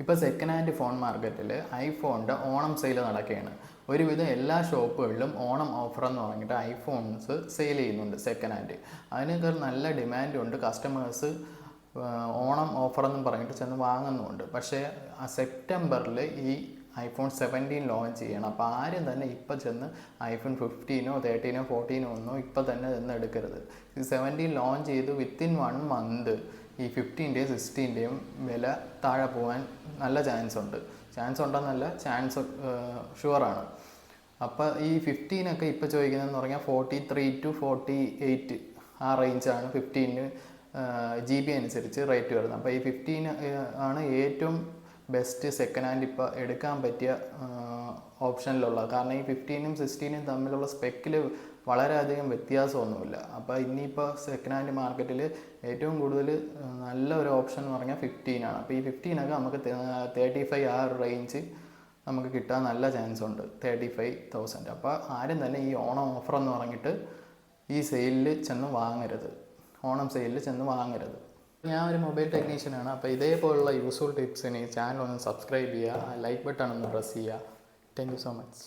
ഇപ്പോൾ second hand phone മാർക്കറ്റിൽ ഐഫോണിൻ്റെ Onam sale നടക്കുകയാണ്. ഒരുവിധം എല്ലാ ഷോപ്പുകളിലും ഓണം ഓഫർ എന്ന് പറഞ്ഞിട്ട് ഐഫോൺസ് സെയിൽ ചെയ്യുന്നുണ്ട് സെക്കൻഡ് ഹാൻഡ്. അതിനൊക്കെ നല്ല ഡിമാൻഡുണ്ട്. കസ്റ്റമേഴ്സ് ഓണം ഓഫർ എന്നും പറഞ്ഞിട്ട് ചെന്ന് വാങ്ങുന്നുമുണ്ട്. പക്ഷേ സെപ്റ്റംബറിൽ ഈ ഐഫോൺ 17 ലോഞ്ച് ചെയ്യണം. അപ്പോൾ ആരും തന്നെ ഇപ്പം ചെന്ന് ഐഫോൺ 15 13 14 ഒന്നും ഇപ്പം തന്നെ ചെന്ന് എടുക്കരുത്. ഈ 17 ലോഞ്ച് ചെയ്ത് വിത്തിൻ 1 മന്ത് ഈ 15-ൻ്റെയും 16-ൻ്റെയും വില താഴെ പോകാൻ നല്ല ചാൻസ് ഉണ്ടെന്നല്ല, ചാൻസ് ഷുവറാണ്. അപ്പോൾ ഈ 15 ഇപ്പോൾ ചോദിക്കുന്നതെന്ന് പറഞ്ഞാൽ 43 to 48 ആ റേഞ്ചാണ് 15 GB അനുസരിച്ച് റേറ്റ് വരുന്നത്. അപ്പോൾ ഈ 15 ആണ് ഏറ്റവും ബെസ്റ്റ് സെക്കൻഡ് ഹാൻഡ് ഇപ്പോൾ എടുക്കാൻ പറ്റിയ ഓപ്ഷനിലുള്ളത്. കാരണം ഈ 15-ഉം 16-ഉം തമ്മിലുള്ള സ്പെക്കിൽ വളരെയധികം വ്യത്യാസമൊന്നുമില്ല. അപ്പോൾ ഇനിയിപ്പോൾ സെക്കൻഡ് ഹാൻഡ് മാർക്കറ്റിൽ ഏറ്റവും കൂടുതൽ നല്ല ഒരു ഓപ്ഷൻ എന്ന് പറഞ്ഞാൽ 15 ആണ്. അപ്പോൾ ഈ 15 നമുക്ക് 35 ആ ഒരു റേഞ്ച് നമുക്ക് കിട്ടാൻ നല്ല ചാൻസ് ഉണ്ട്, 35,000. അപ്പോൾ ആരും തന്നെ ഈ ഓണം ഓഫർ എന്ന് പറഞ്ഞിട്ട് ഈ സെയിലിൽ ചെന്ന് വാങ്ങരുത്, ഓണം സെയിലിൽ ചെന്ന് വാങ്ങരുത്. ഞാൻ ഒരു മൊബൈൽ ടെക്നീഷ്യനാണ്. അപ്പോൾ ഇതേപോലുള്ള യൂസ്ഫുൾ ടിപ്സിന് ഈ ചാനൽ ഒന്ന് സബ്സ്ക്രൈബ് ചെയ്യുക, ലൈക്ക് ബട്ടൺ ഒന്ന് പ്രസ് ചെയ്യുക. Thank you so much.